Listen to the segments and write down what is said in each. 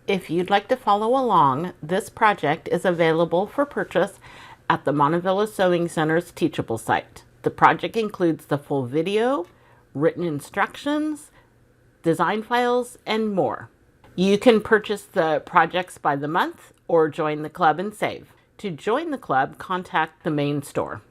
If you'd like to follow along, this project is available for purchase at the Montevilla Sewing Center's Teachable site. The project includes the full video, written instructions, design files, and more. You can purchase the projects by the month or join the club and save. To join the club, contact the main store.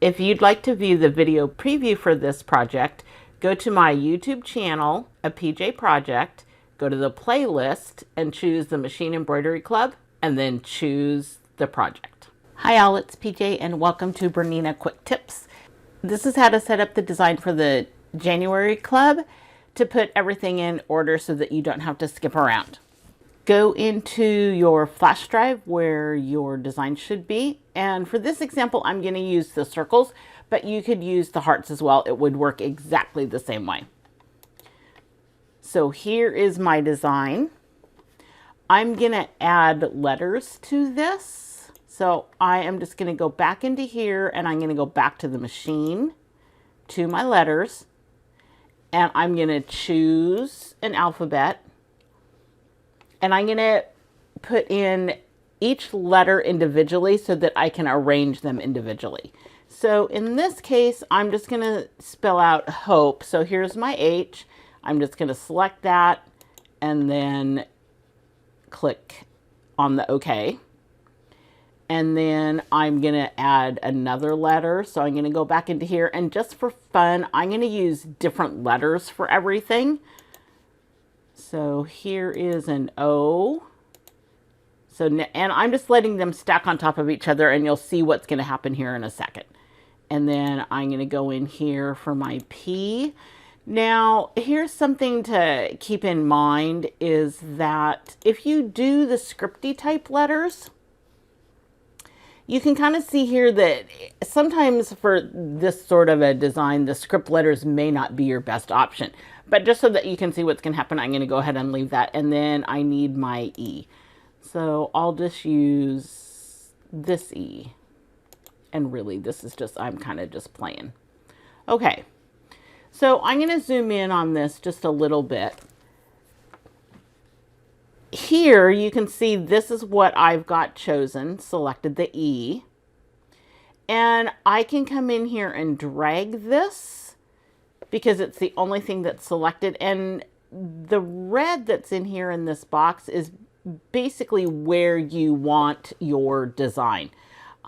If you'd like to view the video preview for this project, go to my YouTube channel, A PJ Project, go to the playlist and choose the Machine Embroidery Club, and then choose the project. Hi all, it's PJ and welcome to Bernina Quick Tips. This is how to set up the design for the January club to put everything in order so that you don't have to skip around. Go into your flash drive where your design should be. And for this example, I'm going to use the circles, but you could use the hearts as well. It would work exactly the same way. So here is my design. I'm going to add letters to this. So I am just going to go back into here and I'm going to go back to the machine, to my letters, and I'm going to choose an alphabet. And I'm going to put in each letter individually so that I can arrange them individually. So in this case, I'm just going to spell out hope. So here's my H. I'm just going to select that and then click on the OK. And then I'm going to add another letter. So I'm going to go back into here. And just for fun, I'm going to use different letters for everything. So here is an O. And I'm just letting them stack on top of each other, and you'll see what's going to happen here in a second. And then I'm going to go in here for my P. Now, here's something to keep in mind is that if you do the scripty type letters, you can kind of see here that sometimes for this sort of a design, the script letters may not be your best option. But just so that you can see what's going to happen, I'm going to go ahead and leave that. And then I need my E. So I'll just use this E. And really, this is just, I'm kind of just playing. Okay. So I'm going to zoom in on this just a little bit. Here you can see this is what I've got chosen, selected the E. And I can come in here and drag this because it's the only thing that's selected. And the red that's in here in this box is basically where you want your design.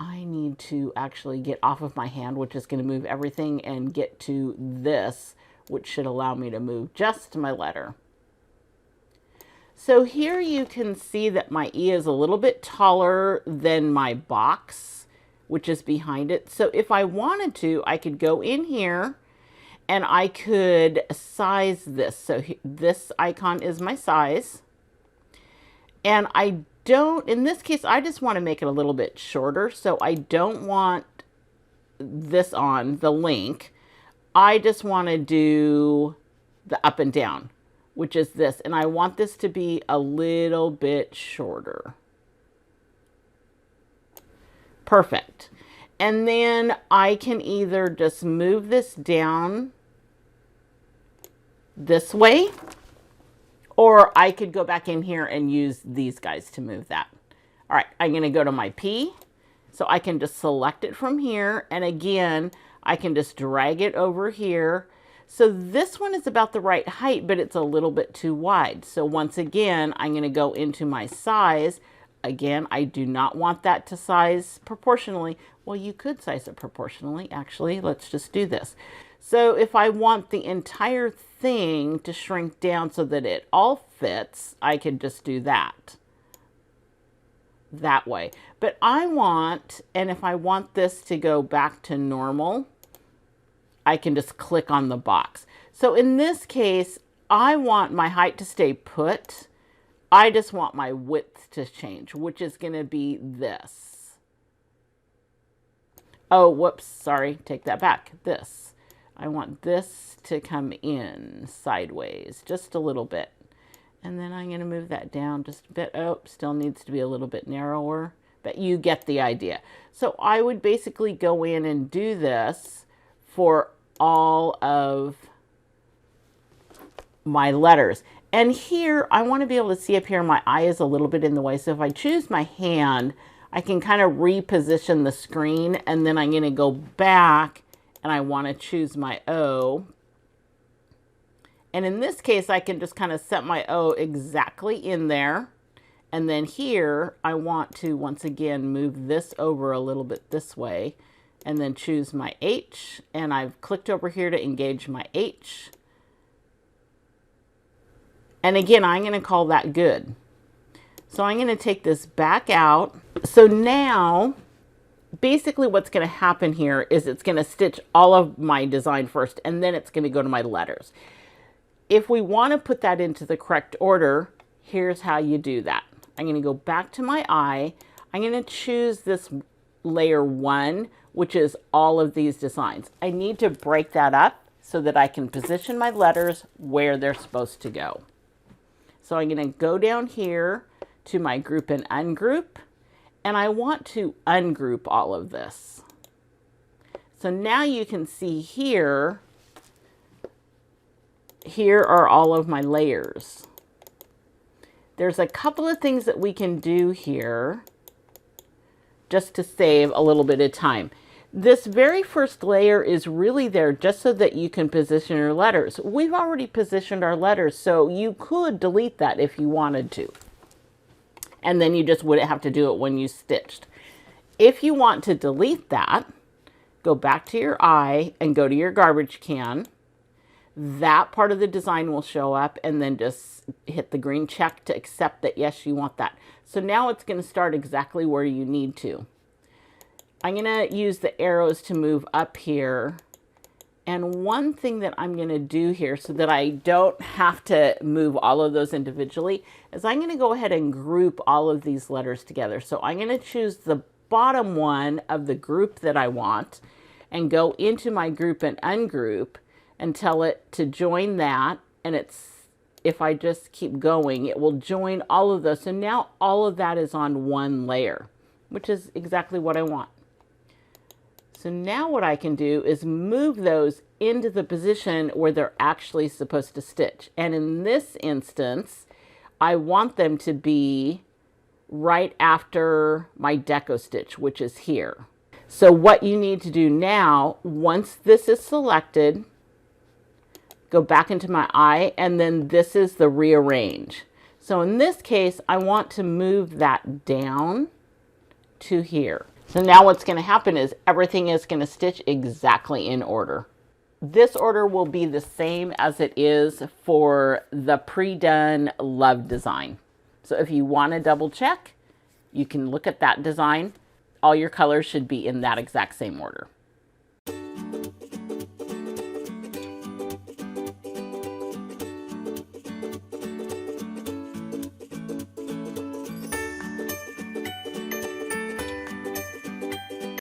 I need to actually get off of my hand, which is going to move everything, and get to this, which should allow me to move just my letter. So here you can see that my E is a little bit taller than my box, which is behind it. So if I wanted to, I could go in here and I could size this. So this icon is my size. And I don't, in this case, I just want to make it a little bit shorter. So I don't want this on the link. I just want to do the up and down, which is this. And I want this to be a little bit shorter. Perfect. And then I can either just move this down this way, or I could go back in here and use these guys to move that. All right, I'm going to go to my P. So I can just select it from here. And again, I can just drag it over here. So this one is about the right height, but it's a little bit too wide. So once again, I'm going to go into my size. Again, I do not want that to size proportionally. Well, you could size it proportionally. Actually, let's just do this. So if I want the entire thing to shrink down so that it all fits, I could just do that way. But I want, and if I want this to go back to normal, I can just click on the box. So in this case, I want my height to stay put. I just want my width to change, which is going to be this. Oh, whoops, sorry, take that back. This. I want this to come in sideways just a little bit. And then I'm going to move that down just a bit. Oh, still needs to be a little bit narrower, but you get the idea. So I would basically go in and do this for all of my letters. And here, I want to be able to see up here, my eye is a little bit in the way. So if I choose my hand, I can kind of reposition the screen, and then I'm going to go back and I want to choose my O. And in this case, I can just kind of set my O exactly in there. And then here, I want to, once again, move this over a little bit this way, and then choose my H. And I've clicked over here to engage my H. And again, I'm going to call that good. So I'm going to take this back out. So now, basically what's going to happen here is it's going to stitch all of my design first, and then it's going to go to my letters. If we want to put that into the correct order, here's how you do that. I'm going to go back to my eye. I'm going to choose this layer 1, which is all of these designs. I need to break that up so that I can position my letters where they're supposed to go. So I'm going to go down here to my group and ungroup, and I want to ungroup all of this. So now you can see here are all of my layers. There's a couple of things that we can do here just to save a little bit of time. This very first layer is really there just so that you can position your letters. We've already positioned our letters, so you could delete that if you wanted to. And then you just wouldn't have to do it when you stitched. If you want to delete that, go back to your eye and go to your garbage can. That part of the design will show up, and then just hit the green check to accept that, yes, you want that. So now it's going to start exactly where you need to. I'm going to use the arrows to move up here. And one thing that I'm going to do here so that I don't have to move all of those individually is I'm going to go ahead and group all of these letters together. So I'm going to choose the bottom one of the group that I want and go into my group and ungroup and tell it to join that. And if I just keep going, it will join all of those. So now all of that is on one layer, which is exactly what I want. So now what I can do is move those into the position where they're actually supposed to stitch. And in this instance, I want them to be right after my deco stitch, which is here. So what you need to do now, once this is selected, go back into my eye, and then this is the rearrange. So in this case, I want to move that down to here. So now what's going to happen is everything is going to stitch exactly in order. This order will be the same as it is for the pre-done love design. So if you want to double check, you can look at that design. All your colors should be in that exact same order.